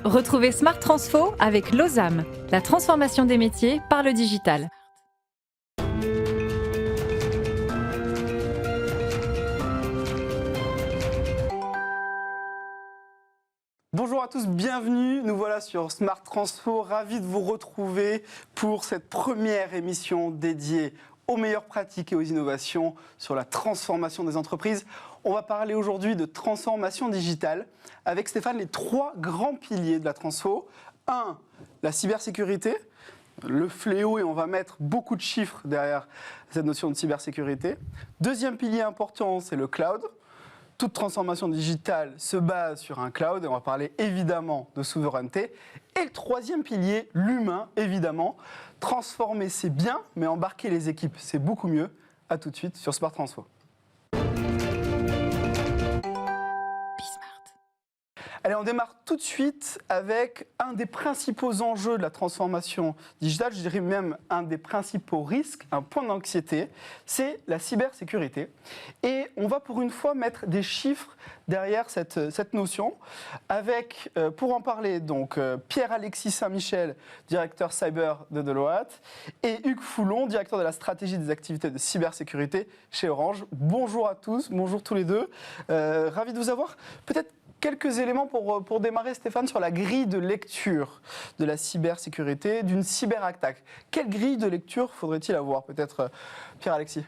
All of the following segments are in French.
Retrouvez Smart Transfo avec l'OSAM, la transformation des métiers par le digital. Bonjour à tous, bienvenue, nous voilà sur Smart Transfo, ravi de vous retrouver pour cette première émission dédiée aux meilleures pratiques et aux innovations sur la transformation des entreprises. On va parler aujourd'hui de transformation digitale avec Stéphane, les trois grands piliers de la transfo. 1, la cybersécurité, le fléau, et on va mettre beaucoup de chiffres derrière cette notion de cybersécurité. Deuxième pilier important, c'est le cloud. Toute transformation digitale se base sur un cloud et on va parler évidemment de souveraineté. Et le troisième pilier, l'humain, évidemment. Transformer, c'est bien, mais embarquer les équipes, c'est beaucoup mieux. A tout de suite sur Smart Transfo. Allez, on démarre tout de suite avec un des principaux enjeux de la transformation digitale, je dirais même un des principaux risques, un point d'anxiété, c'est la cybersécurité. Et on va pour une fois mettre des chiffres derrière cette notion, avec, pour en parler, donc Pierre-Alexis Saint-Michel, directeur cyber de Deloitte, et Hugues Foulon, directeur de la stratégie des activités de cybersécurité chez Orange. Bonjour à tous, bonjour tous les deux, ravi de vous avoir. Peut-être quelques éléments pour démarrer, Stéphane, sur la grille de lecture de la cybersécurité, d'une cyberattaque. Quelle grille de lecture faudrait-il avoir, peut-être, Pierre-Alexis ?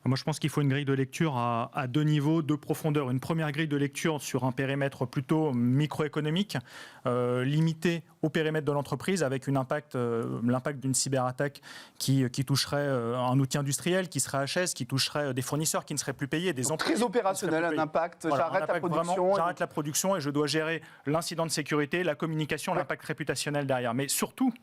Moi, je pense qu'il faut une grille de lecture à deux niveaux, deux profondeurs. Une première grille de lecture sur un périmètre plutôt microéconomique, limité au périmètre de l'entreprise, avec l'impact d'une cyberattaque qui toucherait un outil industriel, qui serait HS, qui toucherait des fournisseurs qui ne seraient plus payés, des employés. Très opérationnel, un impact, voilà, j'arrête la production. J'arrête la production et je dois gérer l'incident de sécurité, la communication, l'impact réputationnel derrière. Mais surtout,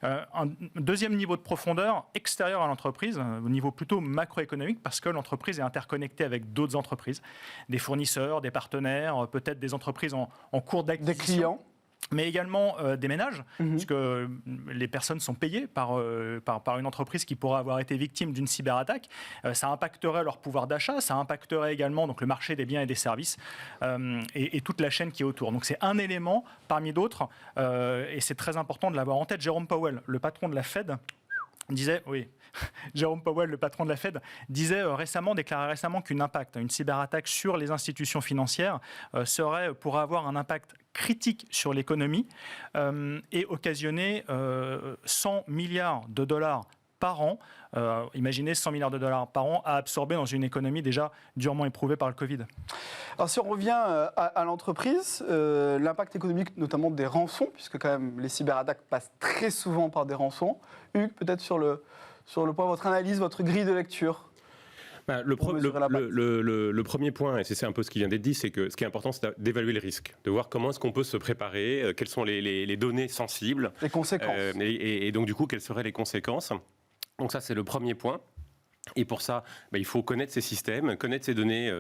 un deuxième niveau de profondeur extérieur à l'entreprise, au niveau plutôt macroéconomique, parce que l'entreprise est interconnectée avec d'autres entreprises, des fournisseurs, des partenaires, peut-être des entreprises en cours d'acquisition. Des clients. Mais également des ménages, puisque les personnes sont payées par une entreprise qui pourrait avoir été victime d'une cyberattaque. Ça impacterait leur pouvoir d'achat, ça impacterait également donc, le marché des biens et des services et toute la chaîne qui est autour. Donc c'est un élément parmi d'autres et c'est très important de l'avoir en tête. Jérôme Powell, le patron de la Fed, Jérôme Powell, le patron de la Fed, déclarait récemment qu'une cyberattaque sur les institutions financières pourrait avoir un impact critique sur l'économie et occasionner 100 milliards de dollars par an. Imaginez 100 milliards de dollars par an à absorber dans une économie déjà durement éprouvée par le Covid. Alors si on revient à l'entreprise, l'impact économique notamment des rançons, puisque quand même les cyberattaques passent très souvent par des rançons. Hugues, peut-être sur le point, votre analyse, votre grille de lecture. Le premier point, et c'est un peu ce qui vient d'être dit, c'est que ce qui est important, c'est d'évaluer les risques, de voir comment est-ce qu'on peut se préparer, quelles sont les données sensibles. Les conséquences. Et donc du coup, quelles seraient les conséquences. Donc ça, c'est le premier point. Et pour ça, il faut connaître ces systèmes, connaître ces données.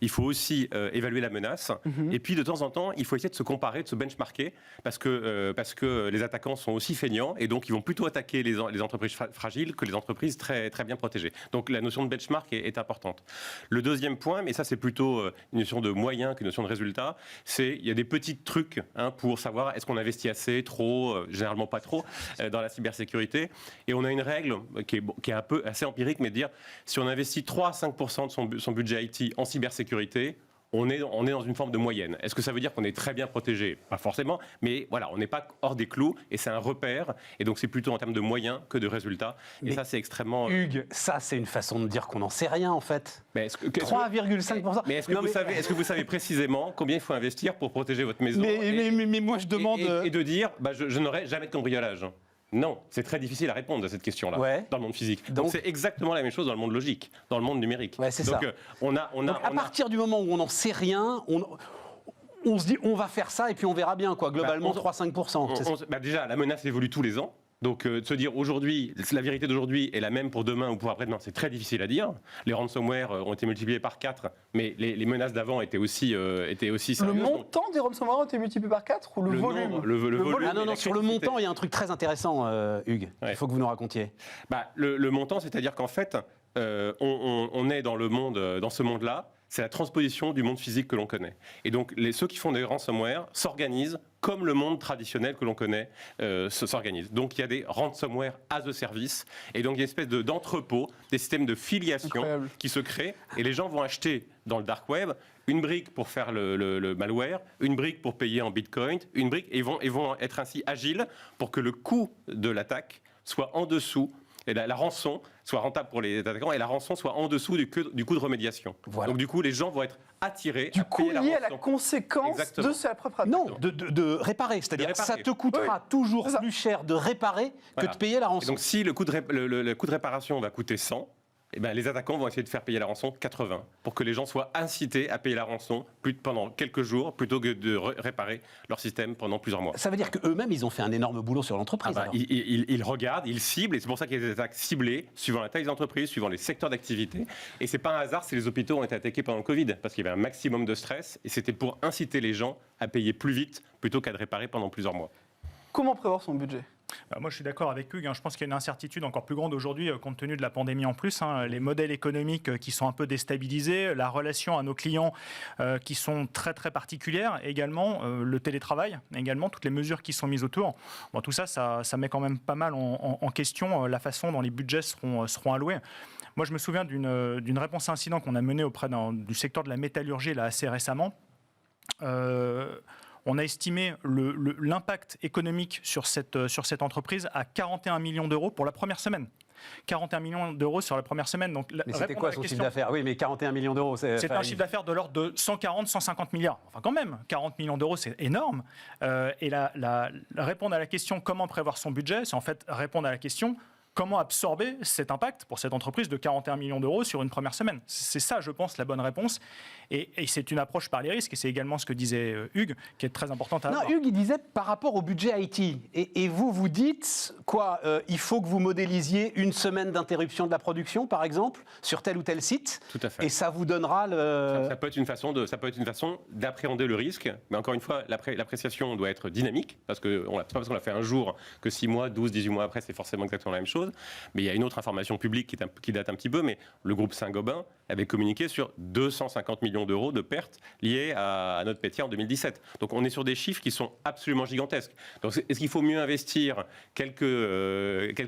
Il faut aussi évaluer la menace. Et puis, de temps en temps, il faut essayer de se comparer, de se benchmarker, parce que les attaquants sont aussi feignants, et donc ils vont plutôt attaquer les entreprises fragiles que les entreprises très, très bien protégées. Donc, la notion de benchmark est importante. Le deuxième point, mais ça, c'est plutôt une notion de moyen qu'une notion de résultat, il y a des petits trucs pour savoir est-ce qu'on investit assez, trop, généralement pas trop, dans la cybersécurité. Et on a une règle qui est un peu assez empirique, mais de dire si on investit 3 à 5% de son budget IT en cybersécurité, on est dans une forme de moyenne. Est-ce que ça veut dire qu'on est très bien protégé ? Pas forcément, mais voilà, on n'est pas hors des clous et c'est un repère. Et donc c'est plutôt en termes de moyens que de résultats. Et ça, c'est extrêmement... Hugues, ça, c'est une façon de dire qu'on n'en sait rien, en fait. 3,5%. Mais est-ce que vous savez précisément combien il faut investir pour protéger votre maison ? Mais moi, je demande... Et de dire, je n'aurai jamais de cambriolage. Non, c'est très difficile à répondre à cette question-là dans le monde physique. Donc c'est exactement la même chose dans le monde logique, dans le monde numérique. Ouais, c'est ça. Donc à partir du moment où on n'en sait rien, on se dit on va faire ça et puis on verra bien quoi. Globalement 3-5%. Déjà, la menace évolue tous les ans. Donc de se dire aujourd'hui, la vérité d'aujourd'hui est la même pour demain ou pour après-demain, c'est très difficile à dire. Les ransomware ont été multipliés par 4, mais les menaces d'avant étaient aussi sérieuses. Le montant des ransomware ont été multipliés par 4 ou le volume le volume. Ah non, sur le montant, il y a un truc très intéressant, Hugues. Il faut que vous nous racontiez. Le montant, c'est-à-dire qu'en fait, on est dans ce monde-là. C'est la transposition du monde physique que l'on connaît. Et donc, ceux qui font des ransomware s'organisent comme le monde traditionnel que l'on connaît s'organise. Donc il y a des ransomware as a service, et donc il y a une espèce d'entrepôt, des systèmes de filiation qui se créent, et les gens vont acheter dans le dark web une brique pour faire le malware, une brique pour payer en bitcoin, une brique, et ils vont être ainsi agiles pour que le coût de l'attaque soit en dessous, et la rançon soit rentable pour les attaquants, et la rançon soit en dessous du coût de remédiation. Voilà. Donc du coup, les gens vont être attirés à payer la rançon. Du coup, lié à la conséquence de sa propre attaque. Non, de réparer. C'est-à-dire que ça te coûtera toujours plus cher de réparer que de payer la rançon. Et donc si le coût de réparation va coûter 100, eh ben, les attaquants vont essayer de faire payer la rançon 80 pour que les gens soient incités à payer la rançon pendant quelques jours plutôt que de réparer leur système pendant plusieurs mois. Ça veut dire qu'eux-mêmes, ils ont fait un énorme boulot sur l'entreprise. Ils regardent, ils ciblent, et c'est pour ça qu'il y a des attaques ciblées suivant la taille des entreprises, suivant les secteurs d'activité. Et c'est pas un hasard si les hôpitaux ont été attaqués pendant le Covid, parce qu'il y avait un maximum de stress, et c'était pour inciter les gens à payer plus vite plutôt qu'à de réparer pendant plusieurs mois. Comment prévoir son budget ? Moi, je suis d'accord avec Hugues. Je pense qu'il y a une incertitude encore plus grande aujourd'hui, compte tenu de la pandémie en plus. Les modèles économiques qui sont un peu déstabilisés, la relation à nos clients qui sont très, très particulières, également le télétravail, également toutes les mesures qui sont mises autour. Bon, tout ça, ça met quand même pas mal en question la façon dont les budgets seront alloués. Moi, je me souviens d'une réponse à incident qu'on a menée auprès du secteur de la métallurgie là, assez récemment. On a estimé l'impact économique sur cette entreprise à 41 millions d'euros pour la première semaine. 41 millions d'euros sur la première semaine. Donc, mais c'était quoi son chiffre d'affaires ? Oui, mais 41 millions d'euros, c'est un chiffre d'affaires de l'ordre de 140-150 milliards. Enfin, quand même, 40 millions d'euros, c'est énorme. Et répondre à la question comment prévoir son budget, c'est en fait répondre à la question comment absorber cet impact pour cette entreprise de 41 millions d'euros sur une première semaine. C'est ça, je pense, la bonne réponse. Et c'est une approche par les risques, et c'est également ce que disait Hugues, qui est très importante à avoir. Non, Hugues, il disait par rapport au budget IT. Et vous dites quoi ? Il faut que vous modélisiez une semaine d'interruption de la production, par exemple, sur tel ou tel site. Tout à fait. Et ça vous donnera le... Ça peut être une façon d'appréhender le risque. Mais encore une fois, l'appréciation doit être dynamique, parce que c'est pas parce qu'on l'a fait un jour que 6 mois, 12, 18 mois après, c'est forcément exactement la même chose. Mais il y a une autre information publique qui date un petit peu, mais le groupe Saint-Gobain avait communiqué sur 250 millions d'euros de pertes liées à notre métier en 2017. Donc on est sur des chiffres qui sont absolument gigantesques. Donc est-ce qu'il faut mieux investir quelques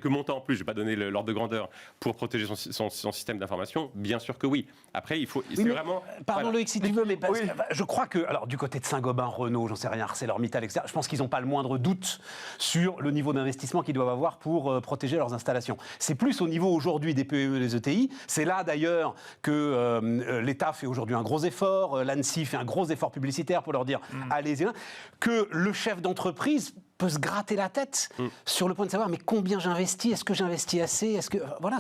montants en plus, je ne vais pas donner l'ordre de grandeur, pour protéger son système d'information ? Bien sûr que oui. Après, il faut... Oui, vraiment... Pardon Loïc, si tu veux, mais parce que je crois que... Alors du côté de Saint-Gobain, Renault, j'en sais rien, ArcelorMittal, etc., je pense qu'ils n'ont pas le moindre doute sur le niveau d'investissement qu'ils doivent avoir pour protéger leurs installations. C'est plus au niveau aujourd'hui des PME et des ETI. C'est là d'ailleurs que l'État fait aujourd'hui un gros effort, l'ANSSI fait un gros effort publicitaire pour leur dire allez-y, que le chef d'entreprise peut se gratter la tête sur le point de savoir mais combien j'investis, est-ce que j'investis assez, est-ce que voilà,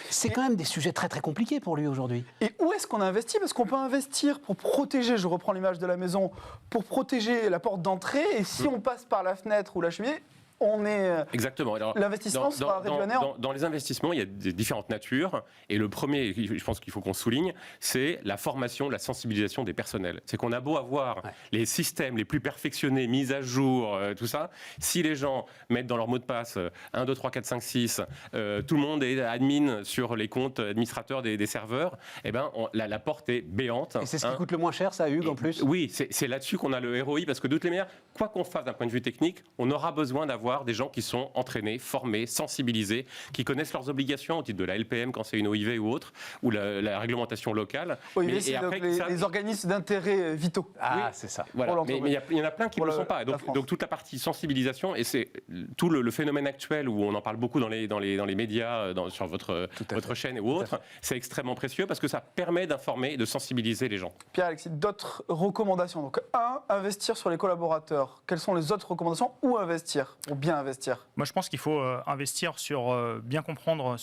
c'est quand même des sujets très très compliqués pour lui aujourd'hui. Et où est-ce qu'on investit ? Parce qu'on peut investir pour protéger, je reprends l'image de la maison, pour protéger la porte d'entrée, et si on passe par la fenêtre ou la cheminée, on est... Exactement. L'investissement sera réduit à néant. Dans les investissements, il y a des différentes natures. Et le premier, je pense qu'il faut qu'on souligne, c'est la formation, la sensibilisation des personnels. C'est qu'on a beau avoir les systèmes les plus perfectionnés, mis à jour, tout ça. Si les gens mettent dans leur mot de passe 1, 2, 3, 4, 5, 6, tout le monde est admin sur les comptes administrateurs des serveurs, eh ben, la porte est béante. Et c'est ce qui coûte le moins cher, ça, Hugues, en plus ? Oui, c'est là-dessus qu'on a le ROI, parce que de toutes les manières, quoi qu'on fasse d'un point de vue technique, on aura besoin d'avoir des gens qui sont entraînés, formés, sensibilisés, qui connaissent leurs obligations au titre de la LPM quand c'est une OIV ou autre, ou la réglementation locale. OIV, c'est donc les organismes d'intérêt vitaux. Ah, oui, c'est ça. Voilà. Mais il y en a plein qui ne le sont pas. Donc toute la partie sensibilisation, et c'est tout le phénomène actuel où on en parle beaucoup dans les médias, sur votre chaîne ou autre, c'est extrêmement précieux parce que ça permet d'informer et de sensibiliser les gens. Pierre-Alexis, d'autres recommandations. Donc, 1, investir sur les collaborateurs. Quelles sont les autres recommandations ? Où investir ? Bien investir. Moi, je pense qu'il faut investir sur bien comprendre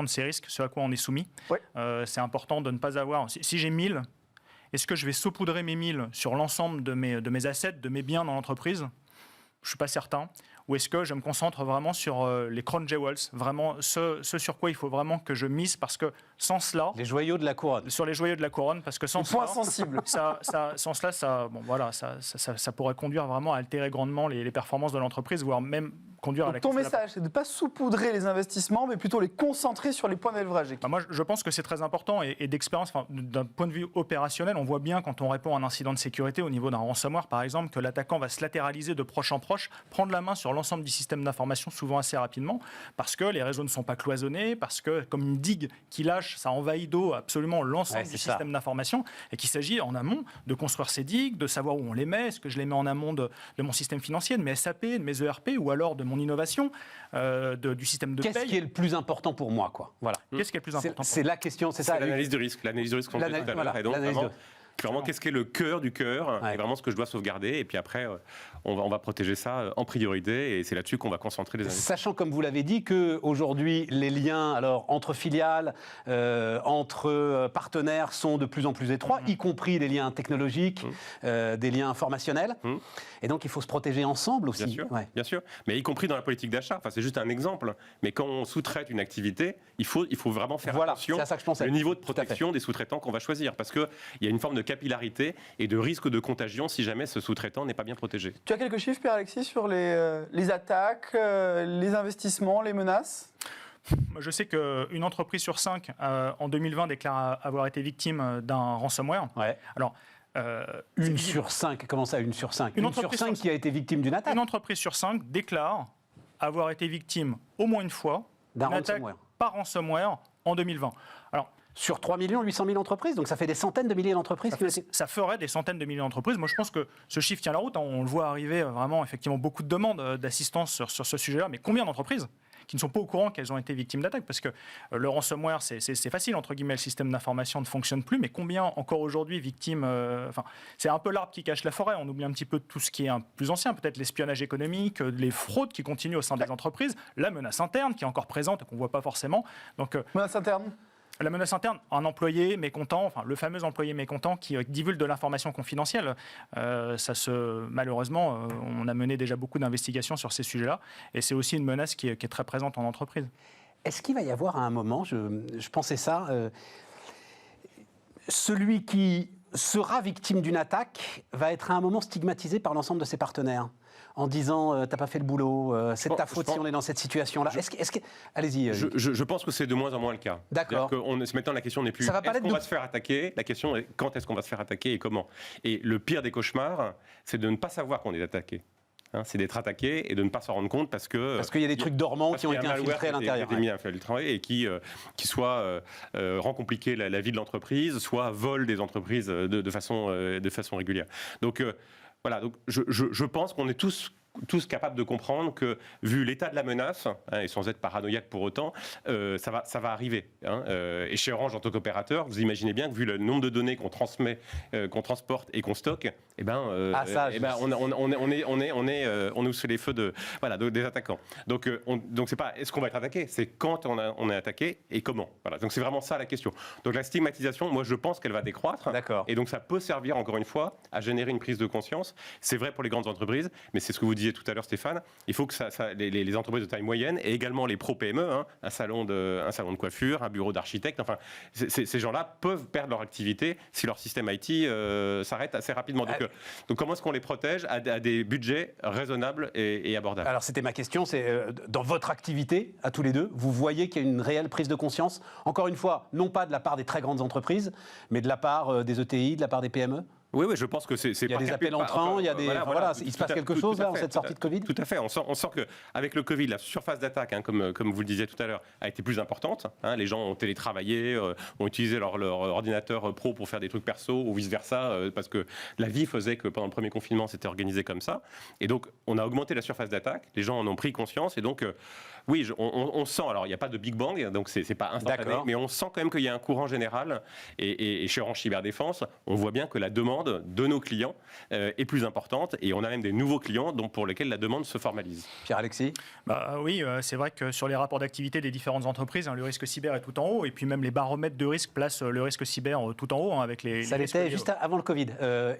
ces risques, ce à quoi on est soumis. Oui. C'est important de ne pas avoir... Si j'ai 1000, est-ce que je vais saupoudrer mes 1000 sur l'ensemble de mes assets, de mes biens dans l'entreprise ? Je ne suis pas certain. Ou est-ce que je me concentre vraiment sur les crown jewels, vraiment ce sur quoi il faut vraiment que je mise, parce que sans cela... Les joyaux de la couronne. Sur les joyaux de la couronne, parce que sans cela... Point sensible. Sans cela, ça pourrait conduire vraiment à altérer grandement les performances de l'entreprise, voire même conduire à la Donc ton crise de la message, c'est de ne pas saupoudrer les investissements, mais plutôt les concentrer sur les points de leverage. Moi, je pense que c'est très important et d'expérience, d'un point de vue opérationnel, on voit bien quand on répond à un incident de sécurité au niveau d'un ransomware, par exemple, que l'attaquant va se latéraliser de proche en proche, prendre la main sur l'ensemble du système d'information, souvent assez rapidement, parce que les réseaux ne sont pas cloisonnés, parce que comme une digue qui lâche, ça envahit d'eau absolument l'ensemble du système d'information, et qu'il s'agit en amont de construire ces digues, de savoir où on les met, est-ce que je les mets en amont de mon système financier, de mes SAP, de mes ERP, ou alors de mon innovation, du système de paye. Qu'est-ce qui est le plus important pour moi, quoi? Voilà. Qu'est-ce qui est le plus important? C'est la question, c'est ça. L'analyse de risque. L'analyse de risque qu'on disait tout à l'heure. Et donc, vraiment, qu'est-ce qui est le cœur du cœur, et vraiment ce que je dois sauvegarder. Et puis après, on va protéger ça en priorité, et c'est là-dessus qu'on va concentrer les investissements. Sachant, comme vous l'avez dit, qu'aujourd'hui, les liens entre filiales, entre partenaires sont de plus en plus étroits, y compris des liens technologiques, des liens informationnels. Et donc, il faut se protéger ensemble aussi. Bien sûr, bien sûr. Mais y compris dans la politique d'achat. Enfin, c'est juste un exemple. Mais quand on sous-traite une activité, il faut vraiment faire attention au niveau de protection des sous-traitants qu'on va choisir. Parce qu'il y a une forme de capillarité et de risque de contagion si jamais ce sous-traitant n'est pas bien protégé. Tu as quelques chiffres, Pierre-Alexis, sur les attaques, les investissements, les menaces ? Je sais qu'une entreprise sur 5 en 2020 déclare avoir été victime d'un ransomware. Ouais. Alors, une sur 5, comment ça, une sur 5 ? Une sur 5 qui a été victime d'une attaque. Une entreprise sur 5 déclare avoir été victime au moins une fois d'un d'une attaque par ransomware en 2020. Alors, sur 3 800 000 entreprises, donc ça fait des centaines de milliers d'entreprises. Ça ferait des centaines de milliers d'entreprises. Moi, je pense que ce chiffre tient la route. On le voit arriver vraiment, effectivement, beaucoup de demandes d'assistance sur ce sujet-là. Mais combien d'entreprises qui ne sont pas au courant qu'elles ont été victimes d'attaques? Parce que le ransomware, c'est facile, entre guillemets, le système d'information ne fonctionne plus. Mais combien, encore aujourd'hui, victimes... c'est un peu l'arbre qui cache la forêt. On oublie un petit peu tout ce qui est plus ancien, peut-être l'espionnage économique, les fraudes qui continuent au sein des entreprises, la menace interne qui est encore présente et qu'on ne voit pas forcément. Donc, menace interne ? La menace interne, un employé mécontent, le fameux employé mécontent qui divulgue de l'information confidentielle, malheureusement, on a mené déjà beaucoup d'investigations sur ces sujets-là, et c'est aussi une menace qui est très présente en entreprise. Est-ce qu'il va y avoir à un moment, je pensais ça, celui qui sera victime d'une attaque va être à un moment stigmatisé par l'ensemble de ses partenaires en disant t'as pas fait le boulot, c'est de ta faute si on est dans cette situation-là. Allez-y. Je pense que c'est de moins en moins le cas. D'accord. Maintenant, la question n'est plus est-ce qu'on va se faire attaquer. La question est quand est-ce qu'on va se faire attaquer et comment. Et le pire des cauchemars, c'est de ne pas savoir qu'on est attaqué. C'est d'être attaqué et de ne pas s'en rendre compte parce qu'il y a des trucs dormants qui ont été infiltrés à l'intérieur. Et qui soit rend compliqué la vie de l'entreprise, soit vole des entreprises de façon régulière. Donc voilà, donc je pense qu'on est tous capables de comprendre que, vu l'état de la menace, et sans être paranoïaque pour autant, ça va arriver. Et chez Orange, en tant qu'opérateur, vous imaginez bien que, vu le nombre de données qu'on transmet, qu'on transporte et qu'on stocke, on est sous les feux des attaquants. Donc c'est pas est-ce qu'on va être attaqué, c'est quand on est attaqué et comment. Voilà. Donc c'est vraiment ça la question. Donc la stigmatisation, moi je pense qu'elle va décroître. D'accord. Et donc ça peut servir encore une fois à générer une prise de conscience. C'est vrai pour les grandes entreprises, mais c'est ce que vous disiez tout à l'heure, Stéphane. Il faut que les entreprises de taille moyenne et également les pro-PME, un salon de coiffure, un bureau d'architecte, enfin, ces gens-là peuvent perdre leur activité si leur système IT s'arrête assez rapidement. Donc comment est-ce qu'on les protège à des budgets raisonnables et abordables? Alors c'était ma question, c'est dans votre activité, à tous les deux, vous voyez qu'il y a une réelle prise de conscience, encore une fois, non pas de la part des très grandes entreprises, mais de la part des ETI, de la part des PME? Oui, je pense que c'est. Il y a des appels entrants, il y a des. Il se passe quelque chose là, en cette sortie de Covid? Tout à fait. On sent qu'avec le Covid, la surface d'attaque, comme vous le disiez tout à l'heure, a été plus importante. Les gens ont télétravaillé, ont utilisé leur ordinateur pro pour faire des trucs perso ou vice-versa, parce que la vie faisait que pendant le premier confinement, c'était organisé comme ça. Et donc, on a augmenté la surface d'attaque, les gens en ont pris conscience, et donc. Oui, on sent, alors il n'y a pas de Big Bang, donc c'est pas instantané, mais on sent quand même qu'il y a un courant général, et chez Orange Cyberdéfense, on voit bien que la demande de nos clients est plus importante, et on a même des nouveaux clients pour lesquels la demande se formalise. Pierre-Alexis? Oui, c'est vrai que sur les rapports d'activité des différentes entreprises, le risque cyber est tout en haut, et puis même les baromètres de risque placent le risque cyber tout en haut, avec les... Ça l'était juste avant le Covid.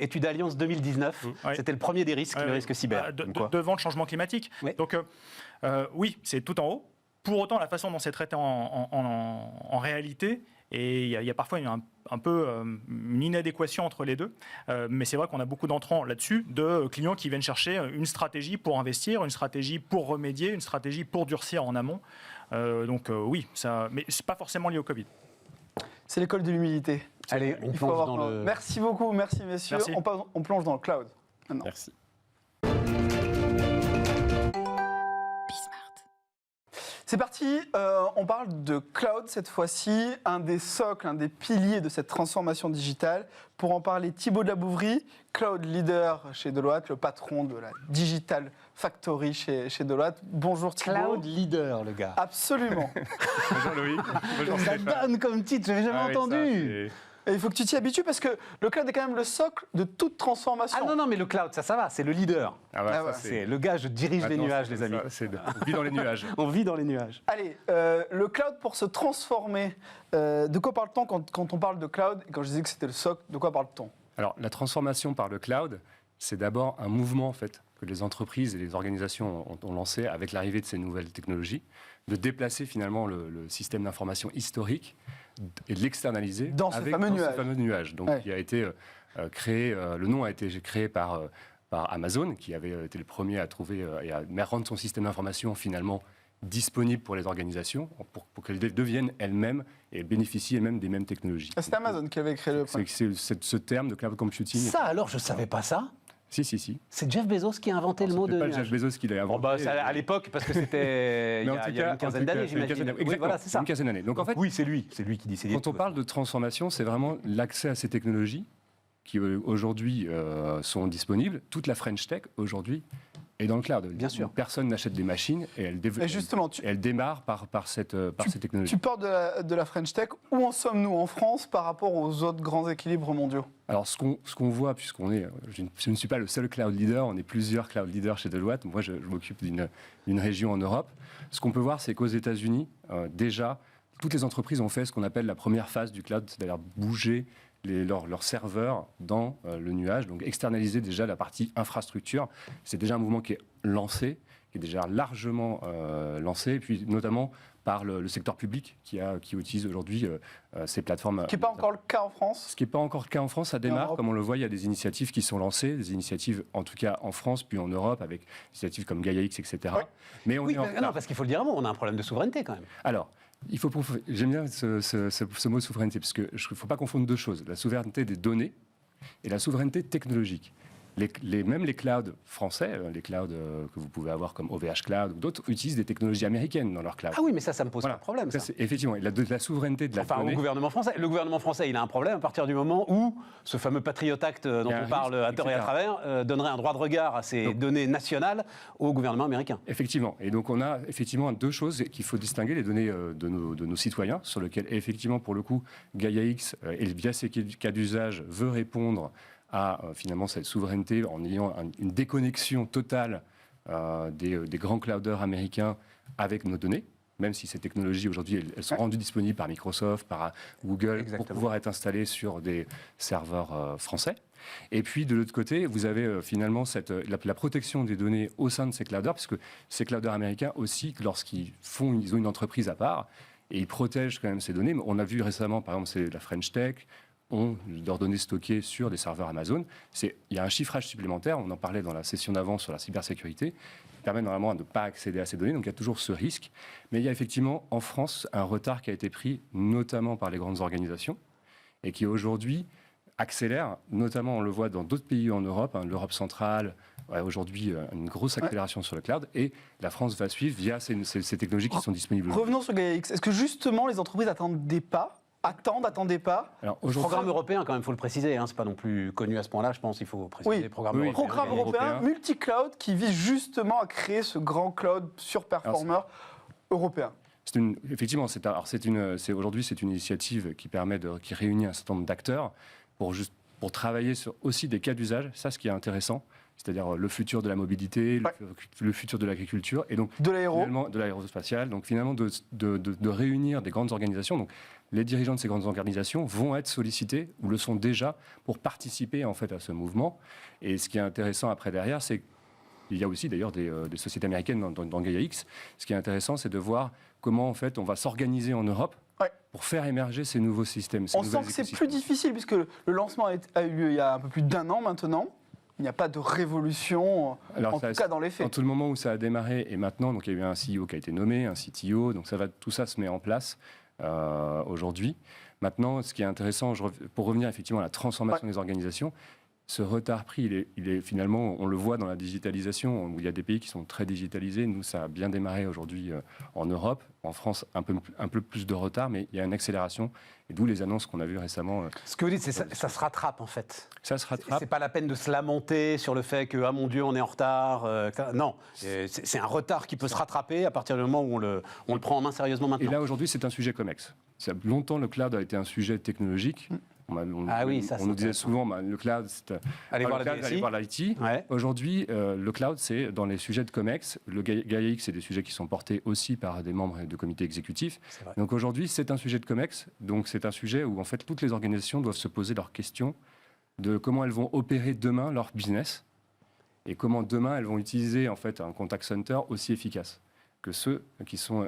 Étude Alliance 2019, c'était le premier des risques, le risque cyber. Devant le changement climatique. Oui. Donc oui, c'est tout en haut. Pour autant, la façon dont c'est traité en réalité Et il y a parfois un peu une inadéquation entre les deux. Mais c'est vrai qu'on a beaucoup d'entrants là-dessus, de clients qui viennent chercher une stratégie pour investir, une stratégie pour remédier, une stratégie pour durcir en amont. Donc oui, mais ce n'est pas forcément lié au Covid. C'est l'école de l'humilité. Allez, on plonge dans le... Merci beaucoup, merci messieurs. Merci. On plonge dans le cloud. Maintenant. Merci. C'est parti, on parle de cloud cette fois-ci, un des socles, un des piliers de cette transformation digitale. Pour en parler, Thibaut Dabouvry, cloud leader chez Deloitte, le patron de la Digital Factory chez Deloitte. Bonjour Thibaut. Cloud leader, le gars. Absolument. Bonjour Louis. Bonjour Ça Stéphane. donne comme titre, j'avais jamais entendu. Et il faut que tu t'y habitues parce que le cloud est quand même le socle de toute transformation. Ah non, mais le cloud, ça va, c'est le leader. Ah ouais, Ah ouais. ça, C'est le gars, je dirige les Maintenant, nuages, c'est les amis. ça, on vit dans les nuages. On vit dans les nuages. Allez, le cloud pour se transformer, de quoi parle-t-on quand on parle de cloud? Et quand je disais que c'était le socle, de quoi parle-t-on? Alors, la transformation par le cloud, c'est d'abord un mouvement en fait, que les entreprises et les organisations ont lancé avec l'arrivée de ces nouvelles technologies, de déplacer finalement le système d'information historique et de l'externaliser Dans ces fameux nuages. Donc, Ouais. qui a été créé, le nom a été créé par Amazon, qui avait été le premier à trouver et à rendre son système d'information finalement disponible pour les organisations, pour qu'elles deviennent elles-mêmes et bénéficient elles-mêmes des mêmes technologies. Ah, c'était Amazon qui avait créé le premier. C'est ce terme de cloud computing. Ça, alors, je savais pas ça. Si. C'est Jeff Bezos qui a inventé le mot de C'est pas nuage. Jeff Bezos qui l'a Bon, inventé. bah, à l'époque, parce que c'était il y Mais en a tout une cas, quinzaine d'années, j'imagine. Exactement, Oui, voilà, c'est ça. une quinzaine d'années. Donc en fait, Oui, c'est lui qui décide. quand on parle de transformation, c'est vraiment l'accès à ces technologies qui aujourd'hui sont disponibles. Toute la French Tech aujourd'hui est dans le cloud. Bien sûr. Personne n'achète des machines et elle développe. Et justement, Elle démarre par ces technologies. Tu parles de la French Tech. Où en sommes-nous en France par rapport aux autres grands équilibres mondiaux? Alors, ce qu'on voit, puisqu'on est, je ne suis pas le seul cloud leader, on est plusieurs cloud leaders chez Deloitte. Moi, je m'occupe d'une région en Europe. Ce qu'on peut voir, c'est qu'aux États-Unis, déjà, toutes les entreprises ont fait ce qu'on appelle la première phase du cloud, c'est-à-dire bouger leurs serveurs dans le nuage, donc externaliser déjà la partie infrastructure. C'est déjà un mouvement qui est lancé, qui est déjà largement lancé, et puis notamment par le secteur public qui utilise aujourd'hui ces plateformes. Ce qui n'est pas encore le cas en France. Ce qui n'est pas encore le cas en France, ça démarre, comme on le voit, il y a des initiatives qui sont lancées, des initiatives en tout cas en France, puis en Europe, avec des initiatives comme GaiaX, etc. Oui. Mais on est en Non, retard. parce qu'il faut le dire un mot, on a un problème de souveraineté quand même. Alors, j'aime bien ce mot souveraineté, parce qu'il ne faut pas confondre deux choses, la souveraineté des données et la souveraineté technologique. Même les clouds français, les clouds que vous pouvez avoir comme OVH Cloud ou d'autres, utilisent des technologies américaines dans leur cloud. Ah oui, mais ça me pose Voilà. pas de problème. Ça. Effectivement, la souveraineté de la Enfin, donnée... au gouvernement français. Le gouvernement français, il a un problème à partir du moment où ce fameux Patriot Act dont Il y a un on parle risque, à tort et à etc. travers donnerait un droit de regard à ces données nationales au gouvernement américain. Effectivement. Et donc, on a effectivement deux choses qu'il faut distinguer, les données de nos citoyens, sur lesquelles, effectivement, pour le coup, GaiaX, et via ces cas d'usage, veut répondre à finalement cette souveraineté en ayant une déconnexion totale des grands clouders américains avec nos données, même si ces technologies aujourd'hui elles sont rendues disponibles par Microsoft, par Google, Exactement. pour pouvoir être installées sur des serveurs français. Et puis de l'autre côté, vous avez finalement la protection des données au sein de ces clouders, parce que ces clouders américains aussi, lorsqu'ils ont une entreprise à part, et ils protègent quand même ces données. On a vu récemment, par exemple, c'est la French Tech, ont leurs données stockées sur des serveurs Amazon. Il y a un chiffrage supplémentaire, on en parlait dans la session d'avant sur la cybersécurité, qui permet normalement de ne pas accéder à ces données, donc il y a toujours ce risque. Mais il y a effectivement en France un retard qui a été pris, notamment par les grandes organisations, et qui aujourd'hui accélère, notamment on le voit dans d'autres pays en Europe, l'Europe centrale, aujourd'hui une grosse accélération sur le cloud, et la France va suivre via ces technologies qui sont disponibles. Revenons sur GaiaX. Est-ce que justement les entreprises attendaient pas Alors, Programme européen, quand même, il faut le préciser. Hein, c'est pas non plus connu à ce point-là, je pense. Il faut préciser. Oui, Programme oui. européen. Programme européen multi-cloud qui vise justement à créer ce grand cloud surperformeur européen. Effectivement, aujourd'hui, c'est une initiative qui qui réunit un certain nombre d'acteurs pour travailler sur aussi des cas d'usage. Ça, ce qui est intéressant, c'est-à-dire le futur de la mobilité, le futur de l'agriculture, et donc de l'aérospatiale. Donc finalement, de réunir des grandes organisations. Donc, les dirigeants de ces grandes organisations vont être sollicités, ou le sont déjà, pour participer en fait à ce mouvement. Et ce qui est intéressant après derrière, c'est qu'il y a aussi d'ailleurs des sociétés américaines dans GaiaX. Ce qui est intéressant, c'est de voir comment en fait on va s'organiser en Europe Ouais. pour faire émerger ces nouveaux systèmes. On sent que c'est plus difficile puisque le lancement a eu lieu il y a un peu plus d'1 an maintenant. Il n'y a pas de révolution, en tout cas dans les faits. En tout le moment où ça a démarré et maintenant, donc il y a eu un CEO qui a été nommé, un CTO, donc tout ça se met en place aujourd'hui. Maintenant, ce qui est intéressant, pour revenir effectivement à la transformation des organisations, ce retard pris, il est finalement, on le voit dans la digitalisation, où il y a des pays qui sont très digitalisés. Nous, ça a bien démarré aujourd'hui en Europe. En France, un peu plus de retard, mais il y a une accélération. Et d'où les annonces qu'on a vues récemment. Ce que vous dites, c'est ça se rattrape en fait. Ça se rattrape. C'est pas la peine de se lamenter sur le fait que, ah mon Dieu, on est en retard. Non, c'est un retard qui peut se rattraper à partir du moment où on le prend en main sérieusement maintenant. Et là, aujourd'hui, c'est un sujet COMEX. Longtemps, le cloud a été un sujet technologique. On nous disait souvent, le cloud, c'est aller voir l'IT. Ouais. Aujourd'hui, le cloud, c'est dans les sujets de COMEX. Le GAIA-X, c'est des sujets qui sont portés aussi par des membres de comités exécutifs. Donc aujourd'hui, c'est un sujet de COMEX. Donc c'est un sujet où en fait toutes les organisations doivent se poser leurs questions de comment elles vont opérer demain leur business et comment demain elles vont utiliser en fait un contact center aussi efficace que ceux qui sont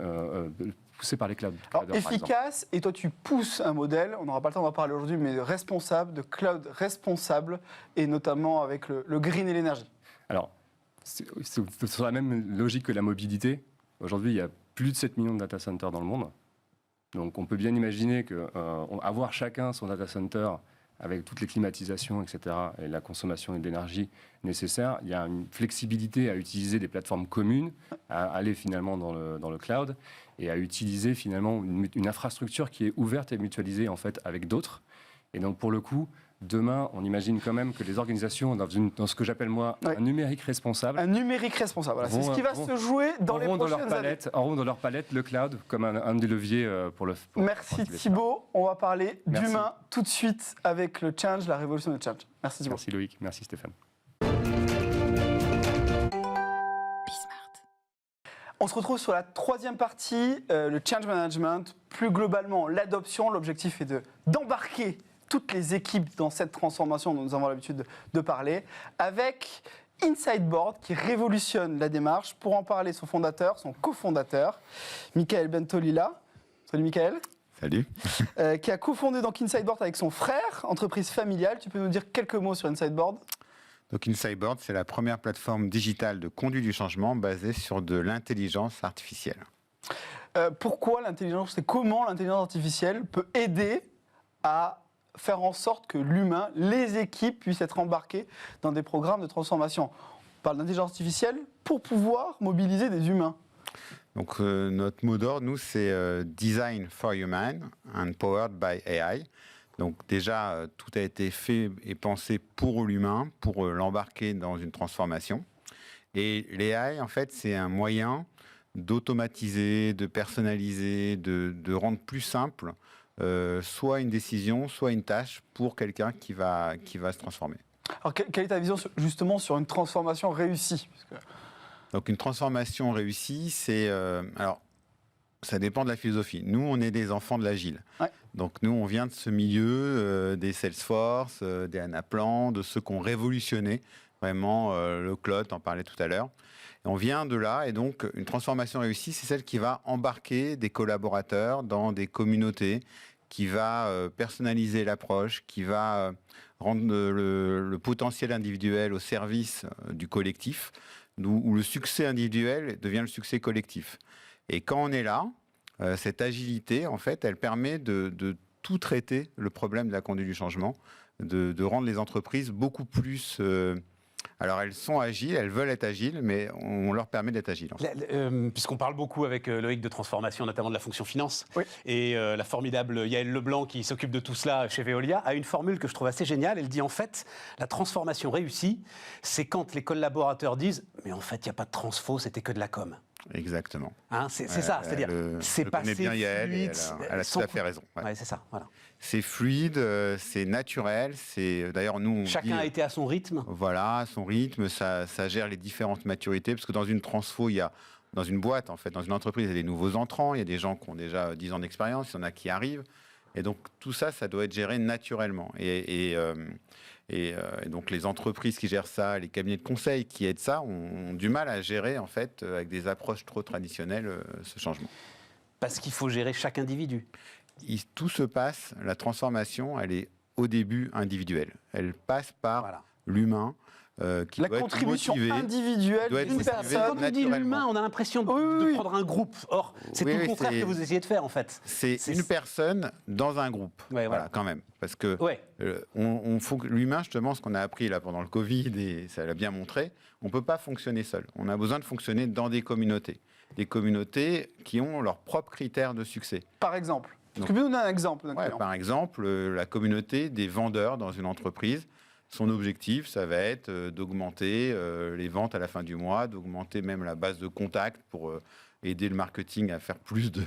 poussés par les clouds. Alors, efficace, et toi tu pousses un modèle, on n'aura pas le temps d'en parler aujourd'hui, mais responsable, de cloud responsable, et notamment avec le green et l'énergie. Alors, c'est sur la même logique que la mobilité. Aujourd'hui, il y a plus de 7 millions de data centers dans le monde. Donc on peut bien imaginer qu'avoir chacun son data center avec toutes les climatisations, etc., et la consommation d'énergie nécessaire, il y a une flexibilité à utiliser des plateformes communes, à aller finalement dans le cloud, et à utiliser finalement une infrastructure qui est ouverte et mutualisée en fait avec d'autres. Et donc pour le coup, demain, on imagine quand même que les organisations, dans ce que j'appelle moi un numérique responsable. Un numérique responsable, voilà. C'est ce qui va se jouer dans les prochaines années. Auront dans leur palette le cloud comme un des leviers pour le. Merci Thibaut. On va parler d'humain tout de suite avec le change, la révolution de change. Merci Thibaut. Merci Loïc, merci Stéphane. On se retrouve sur la troisième partie, le change management, plus globalement l'adoption. L'objectif est d'embarquer toutes les équipes dans cette transformation dont nous avons l'habitude de parler, avec Insideboard qui révolutionne la démarche. Pour en parler, son fondateur, son cofondateur, Michael Bentolila. Salut Michael. Salut. Qui a cofondé donc Insideboard avec son frère, entreprise familiale. Tu peux nous dire quelques mots sur Insideboard ? Donc Insideboard, c'est la première plateforme digitale de conduite du changement basée sur de l'intelligence artificielle. Pourquoi l'intelligence et comment l'intelligence artificielle peut aider à faire en sorte que l'humain, les équipes puissent être embarquées dans des programmes de transformation? On parle d'intelligence artificielle pour pouvoir mobiliser des humains. Donc notre mot d'ordre, nous, c'est Design for Human and Powered by AI. Donc déjà, tout a été fait et pensé pour l'humain, pour l'embarquer dans une transformation. Et l'AI, en fait, c'est un moyen d'automatiser, de personnaliser, de rendre plus simple soit une décision, soit une tâche pour quelqu'un qui va se transformer. Alors, quelle est ta vision justement sur une transformation réussie ? Donc une transformation réussie, c'est... alors, ça dépend de la philosophie. Nous, on est des enfants de l'agile. Ouais. Donc nous, on vient de ce milieu des Salesforce, des Anaplan, de ceux qui ont révolutionné vraiment le cloud, t'en parlais tout à l'heure. Et on vient de là, et donc une transformation réussie, c'est celle qui va embarquer des collaborateurs dans des communautés, qui va personnaliser l'approche, qui va rendre le potentiel individuel au service du collectif, où le succès individuel devient le succès collectif. Et quand on est là, cette agilité, en fait, elle permet de tout traiter le problème de la conduite du changement, de rendre les entreprises beaucoup plus... alors, elles sont agiles, elles veulent être agiles, mais on leur permet d'être agiles. Puisqu'on parle beaucoup avec Loïc de transformation, notamment de la fonction finance, oui. Et la formidable Yael Leblanc, qui s'occupe de tout cela chez Veolia, a une formule que je trouve assez géniale. Elle dit en fait, la transformation réussie, c'est quand les collaborateurs disent « mais en fait, il n'y a pas de transfo, c'était que de la com ». Exactement. Hein, c'est ça, c'est-à-dire, c'est passé bien fluide. Yael, elle a tout à fait raison. Ouais. Ouais, c'est ça, voilà. C'est fluide, c'est naturel, c'est d'ailleurs nous... Chacun a été à son rythme. Voilà, à son rythme, ça gère les différentes maturités, parce que dans une transfo, il y a, dans une boîte, en fait, dans une entreprise, il y a des nouveaux entrants, il y a des gens qui ont déjà 10 ans d'expérience, il y en a qui arrivent, et donc tout ça, ça doit être géré naturellement. Et donc les entreprises qui gèrent ça, les cabinets de conseil qui aident ça, ont du mal à gérer, en fait, avec des approches trop traditionnelles, ce changement. Parce qu'il faut gérer chaque individu. Tout se passe, la transformation, elle est au début individuelle. Elle passe par l'humain. Qui la doit contribution être motivé, individuelle doit être d'une motivé personne. Quand on dit l'humain, on a l'impression de prendre un groupe. Or, c'est tout le contraire que vous essayez de faire, en fait. C'est une personne dans un groupe, voilà, quand même. Parce que l'humain, justement, ce qu'on a appris là pendant le Covid, et ça l'a bien montré, on ne peut pas fonctionner seul. On a besoin de fonctionner dans des communautés. Des communautés qui ont leurs propres critères de succès. Par exemple, est-ce que tu peux nous donner un exemple par exemple, la communauté des vendeurs dans une entreprise. Son objectif, ça va être d'augmenter les ventes à la fin du mois, d'augmenter même la base de contact pour aider le marketing à faire plus de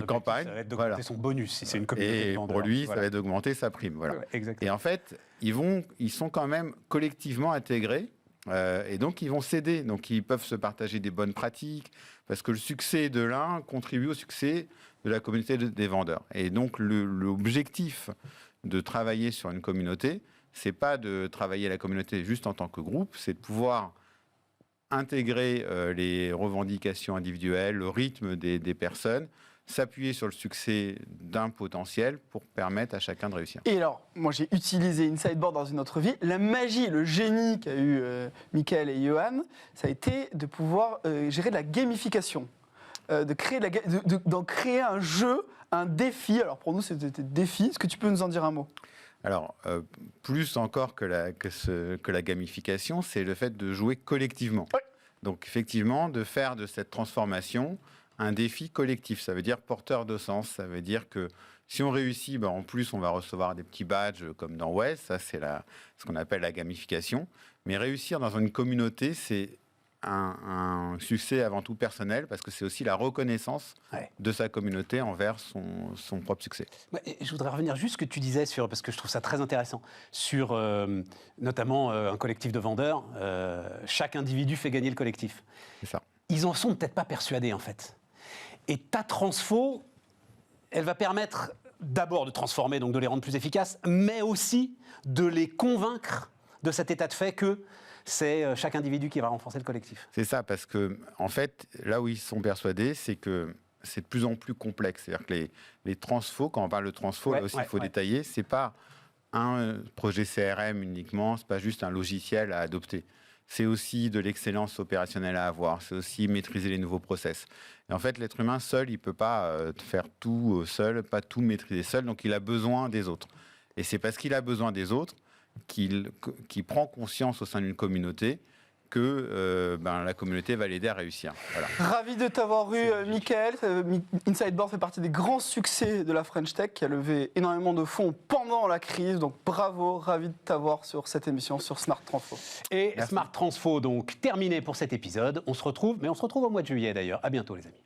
campagnes. Ça va être d'augmenter son bonus si c'est une communauté de vendeurs. Pour lui, ça va être d'augmenter sa prime. Voilà. Et en fait, ils sont quand même collectivement intégrés et donc ils vont s'aider. Donc ils peuvent se partager des bonnes pratiques parce que le succès de l'un contribue au succès de la communauté des vendeurs. Et donc l'objectif de travailler sur une communauté, c'est pas de travailler la communauté juste en tant que groupe, c'est de pouvoir intégrer les revendications individuelles, le rythme des personnes, s'appuyer sur le succès d'un potentiel pour permettre à chacun de réussir. Et alors, moi j'ai utilisé Insideboard dans une autre vie. La magie, le génie qu'a eu Mickaël et Johan, ça a été de pouvoir gérer de la gamification, d'en créer un jeu, un défi. Alors pour nous, c'était défi. Est-ce que tu peux nous en dire un mot ? Alors, plus encore que la gamification, c'est le fait de jouer collectivement. Ouais. Donc, effectivement, de faire de cette transformation un défi collectif. Ça veut dire porteur de sens. Ça veut dire que si on réussit, en plus, on va recevoir des petits badges comme dans West. Ça, c'est ce qu'on appelle la gamification. Mais réussir dans une communauté, c'est un succès avant tout personnel, parce que c'est aussi la reconnaissance de sa communauté envers son propre succès. Je voudrais revenir juste ce que tu disais, parce que je trouve ça très intéressant, sur notamment un collectif de vendeurs. Chaque individu fait gagner le collectif. C'est ça. Ils en sont peut-être pas persuadés, en fait. Et ta transfo, elle va permettre d'abord de transformer, donc de les rendre plus efficaces, mais aussi de les convaincre de cet état de fait que c'est chaque individu qui va renforcer le collectif. C'est ça, parce que, en fait, là où ils sont persuadés, c'est que c'est de plus en plus complexe. C'est-à-dire que les transfos, quand on parle de transfo, là aussi, il faut détailler, c'est pas un projet CRM uniquement, c'est pas juste un logiciel à adopter. C'est aussi de l'excellence opérationnelle à avoir, c'est aussi maîtriser les nouveaux process. Et en fait, l'être humain seul, il peut pas faire tout seul, pas tout maîtriser seul, donc il a besoin des autres. Et c'est parce qu'il a besoin des autres qu'il prend conscience au sein d'une communauté que la communauté va l'aider à réussir. Voilà. Ravi de t'avoir eu, Mickaël. Insideboard fait partie des grands succès de la French Tech, qui a levé énormément de fonds pendant la crise. Donc bravo, ravi de t'avoir sur cette émission sur Smart Transfo. Et Merci. Smart Transfo, donc terminé pour cet épisode. On se retrouve au mois de juillet d'ailleurs. À bientôt les amis.